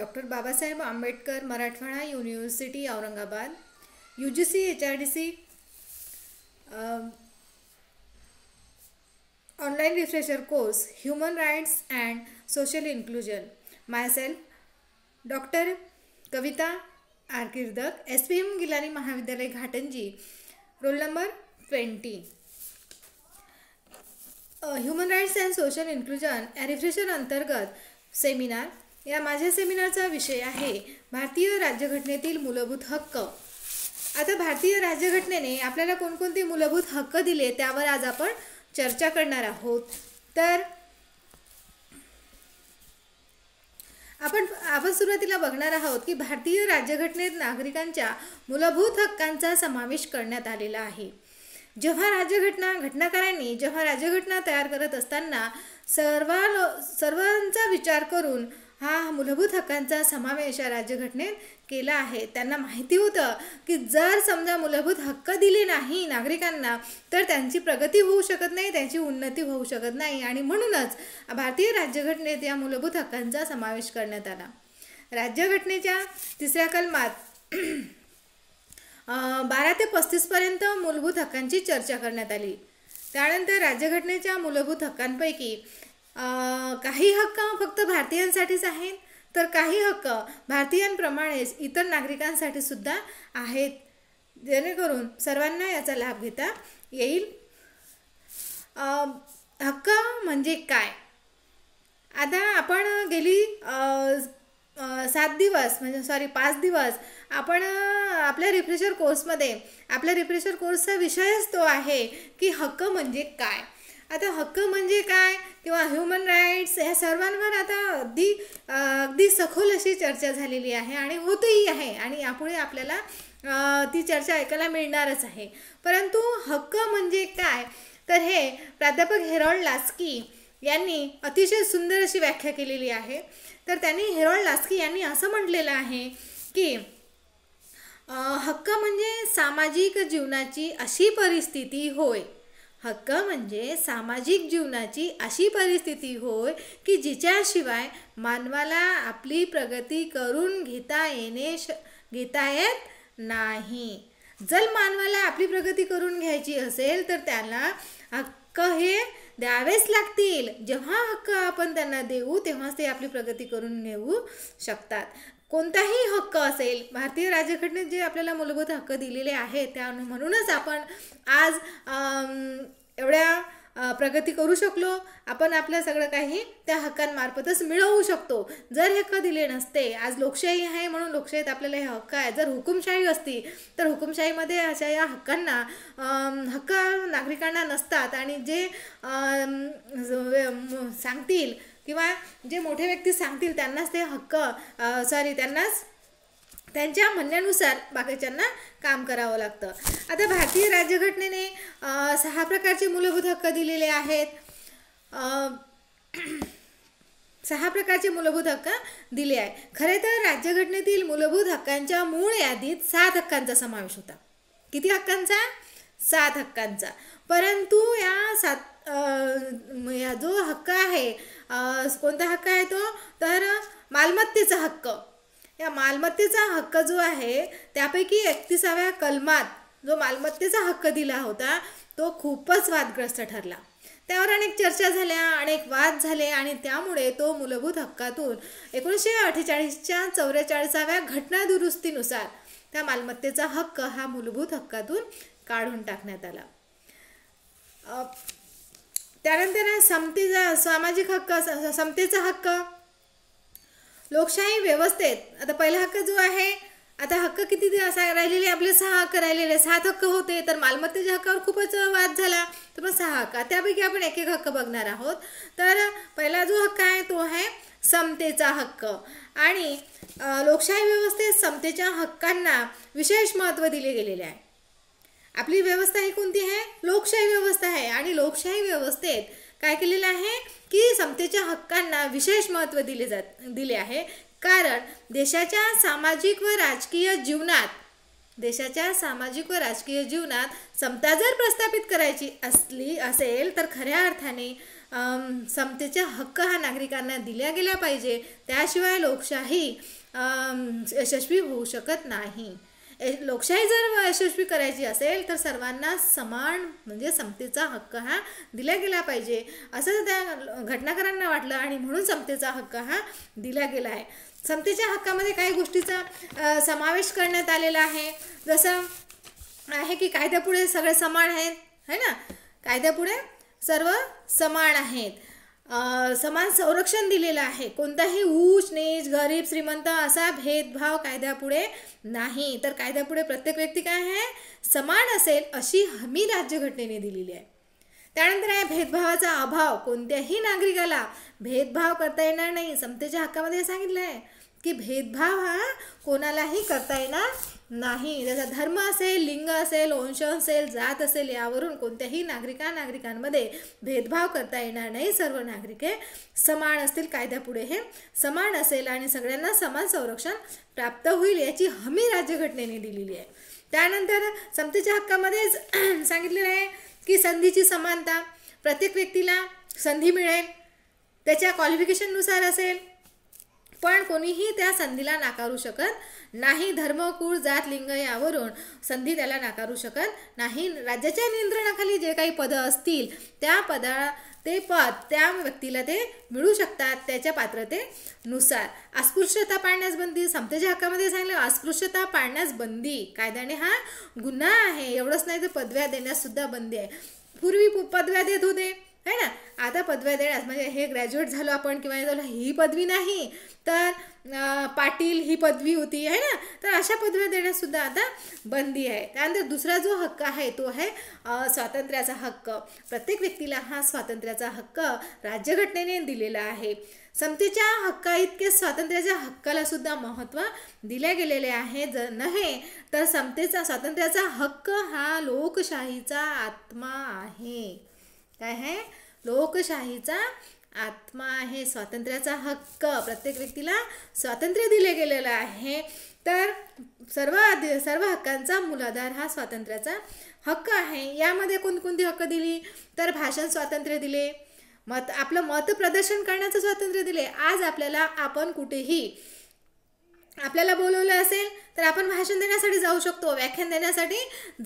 Doctor Babasaheb Ambedkar Marathwada university Aurangabad UGC HRDC online refresher course human rights and social inclusion. Myself doctor Kavita Arkirdak, SPM Gilani Mahavidyalaya Ghatanji, roll number 20. Human rights and social inclusion या refresher अंतर्गत seminar. या माझ्या सेमिनारचा विषय आहे भारतीय राज्यघटनेतील मूलभूत हक्क. आता भारतीय राज्यघटनेने आपल्याला कोणकोणते मूलभूत हक्क दिले त्यावर आज आपण चर्चा करणार आहोत. तर आपण सुरुवातीला बघणार आहोत की भारतीय राज्यघटनेत नागरिकांच्या मूलभूत हक्कांचा समावेश करण्यात आलेला आहे. जेव्हा घटनाकारांनी राज्यघटना तयार करत असताना सर्वांचा विचार करून हा मूलभूत हक्कांचा समावेश या राज्यघटनेत केला आहे. त्यांना माहिती होतं की जर समजा मूलभूत हक्क दिले नाही नागरिकांना तर त्यांची प्रगती होऊ शकत नाही, त्यांची उन्नती होऊ शकत नाही, आणि म्हणूनच भारतीय राज्यघटनेत या मूलभूत हक्कांचा समावेश करण्यात आला. राज्यघटनेच्या 3ऱ्या कलमात 12 ते 35 पर्यंत मूलभूत हक्कांची चर्चा करण्यात आली. त्यानंतर राज्यघटनेच्या मूलभूत हक्कांपैकी काही हक्क फक्त भारतीयांसाठीच आहेत, तर काही हक्क भारतीयांप्रमाणेच इतर नागरिकांसाठी सुद्धा आहेत, जेणेकरून सर्वांना याचा लाभ घेता येईल. हक्क म्हणजे काय? आता आपण गेली 5 दिवस आपण आपल्या रिफ्रेशर कोर्सचा विषयच तो आहे की हक्क म्हणजे काय. आता हक्क म्हणजे काय किंवा ह्यूमन राईट्स या सर्वांवर आता अगदी सखोल अशी चर्चा झालेली आहे आणि होतही आहे, आणि यापुढे आपल्याला ती चर्चा ऐकायला मिळणारच आहे. परंतु हक्क म्हणजे काय, तर हे प्राध्यापक हेरॉल्ड लास्की यांनी अतिशय सुंदर अशी व्याख्या केलेली आहे. तर हेरॉल्ड लास्की यांनी असं म्हटलेलं आहे की हक्क म्हणजे सामाजिक जीवनाची अशी परिस्थिती होय. हक्क म्हणजे सामाजिक जीवनाची अशी परिस्थिती होय की जिच्याशिवाय मानवाला आपली प्रगती करून घेता येत नाही. जर मानवाला आपली प्रगती करून घ्यायची असेल तर त्याला हक्क हे द्यावेच लागतील. जेव्हा हक्क आपण त्यांना देऊ तेव्हाच ते आपली प्रगती करून घेऊ शकतात. कोणताही हक्क असेल, भारतीय राज्यघटनेत जे आपल्याला मूलभूत हक्क दिलेले आहेत त्या म्हणूनच आपण आज एवढ्या प्रगती करू शकलो. आपण आपलं सगळं काही त्या हक्कांमार्फतच मिळवू शकतो. जर हे हक्क दिले नसते, आज लोकशाही आहे म्हणून लोकशाहीत आपल्याला हे हक्क आहे, जर हुकुमशाही असती तर हुकुमशाहीमध्ये अशा या हक्क नागरिकांना नसतात, आणि जे सांगतील किंवा जे मोठे व्यक्ती सांगतील त्यांनाच ते हक्क त्यांनाच त्यांच्या म्हणण्यानुसार बाकीच्यांना काम करावं लागतं. आता भारतीय राज्यघटनेने 6 प्रकारचे मूलभूत हक्क दिलेले आहेत. 6 प्रकारचे मूलभूत हक्क दिले आहे. खरे तर राज्यघटनेतील मूलभूत हक्कांच्या मूळ यादीत 7 हक्कांचा समावेश होता. किती हक्कांचा? 7 हक्कांचा. परंतु या जो हक्क आहे, कोणता हक्क आहे तो? तर मालमत्तेचा हक्क. या मालमत्तेचा हक्क जो आहे त्यापैकी 31व्या कलमात जो मालमत्तेचा हक्क दिला होता तो खूपच वादग्रस्त ठरला. त्यावर अनेक चर्चा झाल्या, अनेक वाद झाले, आणि त्यामुळे तो मूलभूत हक्कातून 1948च्या 44व्या घटना दुरुस्तीनुसार त्या मालमत्तेचा हक्क हा मूलभूत हक्कातून काढून टाकण्यात आला. त्यानंतर सामाजिक हक्क, समतेचा हक्क. लोकशाही व्यवस्थेत आता पहिला हक्क जो आहे, आता हक्क किती राहिलेले आपले? 6 हक्क राहिलेले. 7 हक्क होते, तर मालमत्तेच्या हक्कावर खूपच वाद झाला, तर मग 6 हक्क. त्यापैकी आपण एक हक्क बघणार आहोत. तर पहिला जो हक्क आहे तो आहे समतेचा हक्क. आणि लोकशाही व्यवस्थेत समतेच्या हक्कांना विशेष महत्त्व दिले गेलेले आहे. आपली व्यवस्था ही कोणती आहे? लोकशाही व्यवस्था आहे, आणि लोकशाही व्यवस्थेत काय केलेलं आहे की समतेच्या हक्कांना विशेष महत्त्व दिले आहे. कारण देशाच्या सामाजिक व राजकीय जीवनात देशाच्या सामाजिक व राजकीय जीवनात समता जर प्रस्थापित करायची असेल तर खऱ्या अर्थाने समतेचा हक्क हा नागरिकांना दिला गेला पाहिजे. त्याशिवाय लोकशाही यशस्वी होऊ शकत नाही. लोकशाही जर यशस्वी करायची असेल तर सर्वांना समान म्हणजे समतेचा हक्क हा दिला गेला पाहिजे असं त्या घटनाकारांना वाटलं आणि म्हणून समतेचा हक्क हा दिला गेला आहे. समतेच्या हक्कामध्ये काही गोष्टीचा समावेश करण्यात आलेला आहे. जसं आहे की कायद्यापुढे सगळे समान आहेत, है ना. कायद्यापुढे सर्व समान आहेत. समान संरक्षण दिलेलं आहे. कोणताही उच्च नीच गरीब श्रीमंत असा भेदभाव कायद्यापुढे नाही. तर कायद्यापुढे प्रत्येक व्यक्ती काय आहे, समान असेल अशी हमी राज्यघटनेने दिलेली आहे. त्यानंतर आहे भेदभावाचा अभाव. कोणत्याही नागरिकाला भेदभाव करता येणार नाही. समतेच्या हक्कामध्ये सांगितलं आहे की भेदभाव हा कोणालाही करता येणार नाही. जसा धर्म असेल, लिंग असेल, वंश असेल, जात असेल यावरून कोणत्याही नागरिकांमध्ये भेदभाव करता येणार नाही. सर्व नागरिके समान असतील. कायद्यापुढे हे समान असेल आणि सगळ्यांना समान संरक्षण प्राप्त होईल याची हमी राज्यघटनेने दिलेली आहे. त्यानंतर समतेच्या हक्कामध्येच सांगितलेलं आहे की संधीची समानता. प्रत्येक व्यक्तीला संधी मिळेल, त्याच्या क्वालिफिकेशननुसार असेल, पण कोणीही त्या संधीला नाकारू शकत नाही. धर्म, कुळ, जात, लिंग यावरून संधी त्याला नाकारू शकत नाही. राज्याच्या नियंत्रणाखाली जे काही पदं असतील त्या ते पद त्या व्यक्तीला ते मिळू शकतात त्याच्या पात्रतेनुसार. अस्पृश्यता पाळण्यास बंदी. समतेच्या हक्कामध्ये सांगितलं अस्पृश्यता पाळण्यास बंदी. कायद्याने हा गुन्हा आहे. एवढंच नाही तर पदव्या देण्यास सुद्धा बंदी आहे. पूर्वी पदव्या देत होते, है ना. आता पदव्या देण्यास म्हणजे हे ग्रॅज्युएट झालो आपण किंवा ही पदवी नाही तर पाटील ही पदवी होती, है ना. तर अशा पदव्या देण्यास सुद्धा आता बंदी आहे. त्यानंतर दुसरा जो हक्क आहे तो आहे स्वातंत्र्याचा हक्क. प्रत्येक व्यक्तीला हा स्वातंत्र्याचा हक्क राज्यघटनेने दिलेला आहे. समतेच्या हक्का इतके स्वातंत्र्याच्या हक्काला सुद्धा महत्त्व दिले गेलेले आहे. जर नव्हे तर स्वातंत्र्याचा हक्क हा लोकशाहीचा आत्मा आहे. काय आहे, लोकशाहीचा आत्मा आहे. स्वातंत्र्याचा हक्क प्रत्येक व्यक्तीला स्वातंत्र्य दिले गेलेलं आहे. तर सर्व हक्कांचा मूलाधार हा स्वातंत्र्याचा हक्क आहे. यामध्ये कोणकोणती हक्क दिली तर भाषण स्वातंत्र्य दिले, आपलं मत प्रदर्शन करण्याचं स्वातंत्र्य दिले. आज आपण कुठेही आपल्याला बोलवलं असेल तर आपण भाषण देण्यासाठी जाऊ शकतो, व्याख्यान देण्यासाठी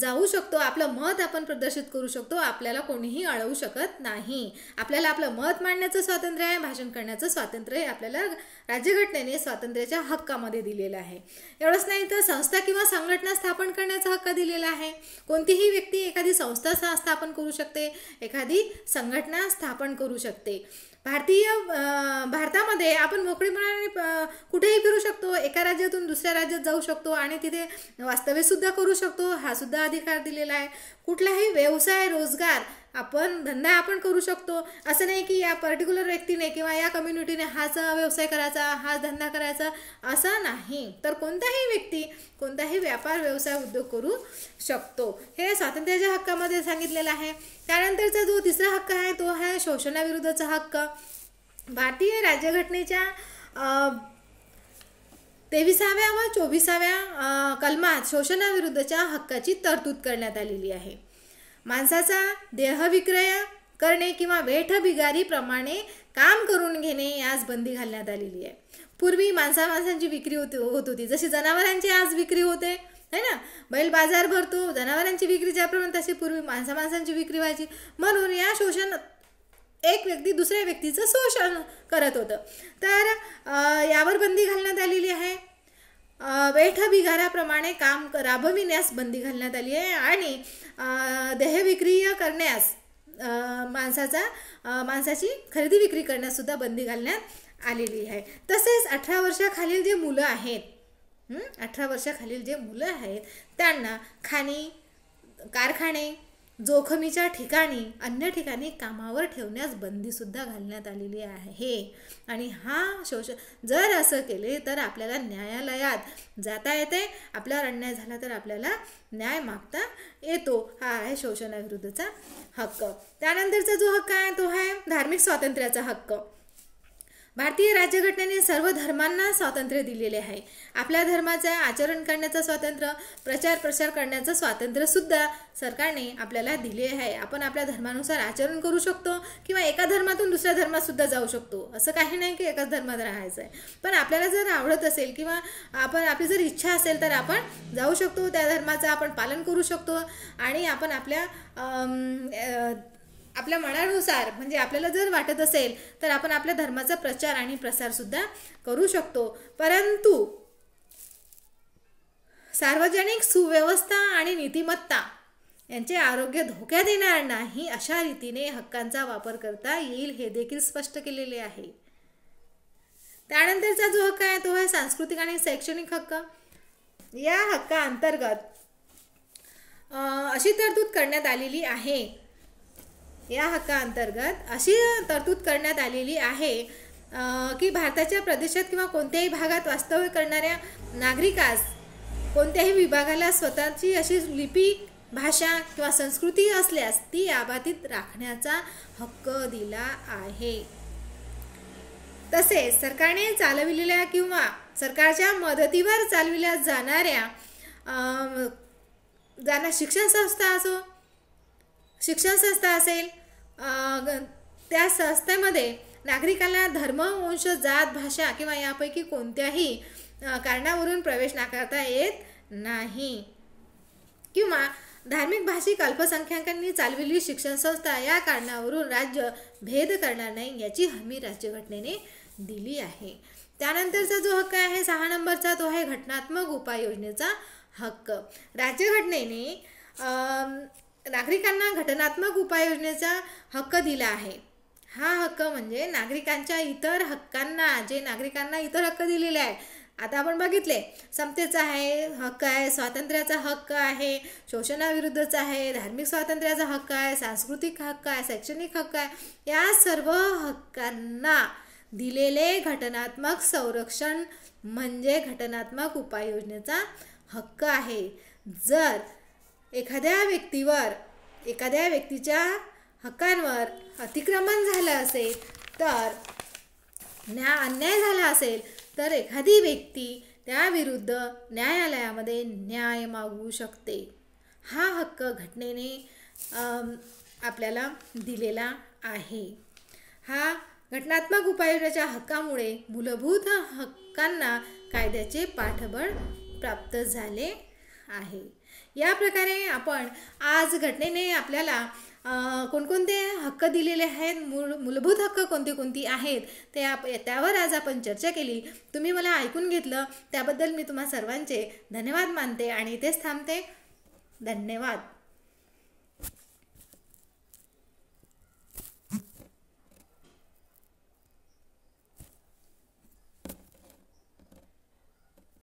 जाऊ शकतो, आपलं मत आपण प्रदर्शित करू शकतो. आपल्याला कोणीही अडवू शकत नाही. आपल्याला आपलं मत मांडण्याचं स्वातंत्र्य आहे, भाषण करण्याचं स्वातंत्र्य आपल्याला राज्यघटनेने स्वातंत्र्याच्या हक्कामध्ये दिलेलं आहे. एवढंच नाही तर संस्था किंवा संघटना स्थापन करण्याचा हक्क दिलेला आहे. कोणतीही व्यक्ती एखादी संस्था स्थापन करू शकते, एखादी संघटना स्थापन करू शकते. भारतामध्ये आपण मोकळेपणाने कुठेही फिरू शकतो, एका राज्यातून दुसऱ्या राज्यात जाऊ शकतो आणि तिथे वास्तव्य सुद्धा करू शकतो. हा सुद्धा अधिकार दिलेला आहे. कुठलाही व्यवसाय, रोजगार, धंदा आपण करू शकतो. असं नाही की या पर्टिक्युलर व्यक्तीने किंवा या कम्युनिटीने हाच व्यवसाय करायचा, हाच धंदा करायचा, असं नाही. तर कोणताही व्यक्ती कोणताही व्यापार, व्यवसाय, उद्योग करू शकतो. हे स्वातंत्र्याच्या हक्कामध्ये सांगितलेलं आहे. त्यानंतरचा जो तिसरा हक्क आहे तो आहे शोषणाविरुद्धचा हक्क. भारतीय राज्यघटनेच्या 23व्या व 24व्या कलमात शोषणाविरुद्धच्या हक्काची तरतूद करण्यात आलेली आहे. माणसाचा देहविक्रय करणे किंवा वेठबिगारीप्रमाणे काम करून घेणे यास बंदी घालण्यात आलेली आहे. पूर्वी माणसांची विक्री होत होती, जशी जनावरांची आज विक्री होते, है ना. बैल बाजार भरतो, जनावरांची विक्री ज्याप्रमाणे तशी पूर्वी माणसांची विक्री व्हायची. म्हणून या एक व्यक्ती दुसऱ्या व्यक्तीचं शोषण करत होतं. तर यावर बंदी घालण्यात आलेली आहे. वेठबिगाराप्रमाणे काम राबविण्यास बंदी घालण्यात आली आहे आणि देहविक्री करण्यास माणसाची खरेदी विक्री करण्यास सुद्धा बंदी घालण्यात आलेली आहे. तसेच 18 वर्षाखालील जे मुलं आहेत, 18 वर्षाखालील जे मुलं आहेत त्यांना खाणी, कारखाने, जोखमीच्या ठिकाणी, अन्य ठिकाणी कामावर ठेवण्यास बंदी सुद्धा घालण्यात आलेली आहे. आणि जर असं केले तर आपल्याला न्यायालयात जाता येते. आपल्यावर अन्याय झाला तर आपल्याला न्याय मागता येतो. हा आहे शोषणाविरुद्धचा हक्क. त्यानंतरचा जो हक्क आहे तो आहे धार्मिक स्वातंत्र्याचा हक्क. भारतीय राज्यघटनेने सर्व धर्मांना स्वातंत्र्य दिलेले आहे. आपल्या धर्माचं आचरण करण्याचं स्वातंत्र्य, प्रचार प्रसार करण्याचं स्वातंत्र्य सुद्धा सरकारने आपल्याला दिले आहे. आपण आपल्या धर्मानुसार आचरण करू शकतो किंवा एका धर्मातून दुसऱ्या धर्मात सुद्धा जाऊ शकतो. असं काही नाही की एकाच धर्मात राहायचं आहे. पण आपल्याला जर आवडत असेल किंवा आपली जर इच्छा असेल तर आपण जाऊ शकतो, त्या धर्माचं आपण पालन करू शकतो आणि आपण आपल्या मनानुसार, म्हणजे आपल्याला जर वाटत असेल तर आपण आपल्या धर्माचा प्रचार आणि प्रसार सुद्धा करू शकतो. परंतु सार्वजनिक सुव्यवस्था आणि नीतिमत्ता यांचे आरोग्य धोक्यात येणार नाही अशा रीतीने हक्कांचा वापर करता येईल हे देखील स्पष्ट केलेले आहे. त्यानंतरचा जो हक्क आहे तो आहे सांस्कृतिक आणि शैक्षणिक हक्क. या हक्काअंतर्गत अशी तरतूद करण्यात आलेली आहे की भारताच्या प्रदेशात किंवा कोणत्याही भागात वास्तव्य करणाऱ्या नागरिकास कोणत्याही विभागाला स्वतःची अशी लिपी, भाषा किंवा संस्कृती असल्यास ती अबाधित राखण्याचा हक्क दिला आहे. तसेच सरकारने चालविलेल्या किंवा सरकारच्या मदतीवर चालविल्या जाणाऱ्या शिक्षण संस्था असेल, त्या संस्थेमध्ये नागरिकांना धर्म, वंश, जात, भाषा किंवा यापैकी कोणत्याही कारणावरून प्रवेश नाकारता येत नाही. किंवा धार्मिक भाषिक अल्पसंख्याकांनी चालविलेली शिक्षण संस्था या कारणावरून राज्य भेद करणार नाही याची हमी राज्यघटनेने दिली आहे. त्यानंतरचा जो हक्क आहे 6 नंबरचा तो आहे घटनात्मक उपाययोजनेचा हक्क. राज्यघटनेने नागरिकांना घटनात्मक उपाययोजनेचा हक्क दिला आहे. हा हक्क म्हणजे नागरिकांच्या इतर हक्कांना, जे नागरिकांना इतर हक्क दिलेले आहे, आता आपण बघितले, समतेचा हक्क आहे, स्वातंत्र्याचा हक्क आहे, शोषणाविरुद्धचा आहे, धार्मिक स्वातंत्र्याचा हक्क आहे, सांस्कृतिक हक्क आहे, शैक्षणिक हक्क आहे, या सर्व हक्कांना दिलेले घटनात्मक संरक्षण म्हणजे घटनात्मक उपाययोजनेचा हक्क आहे. जर एखाद्या व्यक्तीच्या हक्कांवर अतिक्रमण झालं असेल तर अन्याय झाला असेल तर एखादी व्यक्ती त्याविरुद्ध न्यायालयामध्ये न्याय मागू शकते. हा हक्क घटनेने आपल्याला दिलेला आहे. हा घटनात्मक उपाययोजनेच्या हक्कामुळे मूलभूत हक्कांना कायद्याचे पाठबळ प्राप्त झाले आहे. या प्रकारे आपण आज घटनेने आपल्याला कोणकोणते हक्क दिलेले आहेत, मूलभूत हक्क कोणते कोणती आहेत त्यावर आज आपण चर्चा केली. तुम्ही मला ऐकून घेतलं त्याबद्दल मी तुम्हा सर्वांचे धन्यवाद मानते आणि इथेच थांबते. धन्यवाद.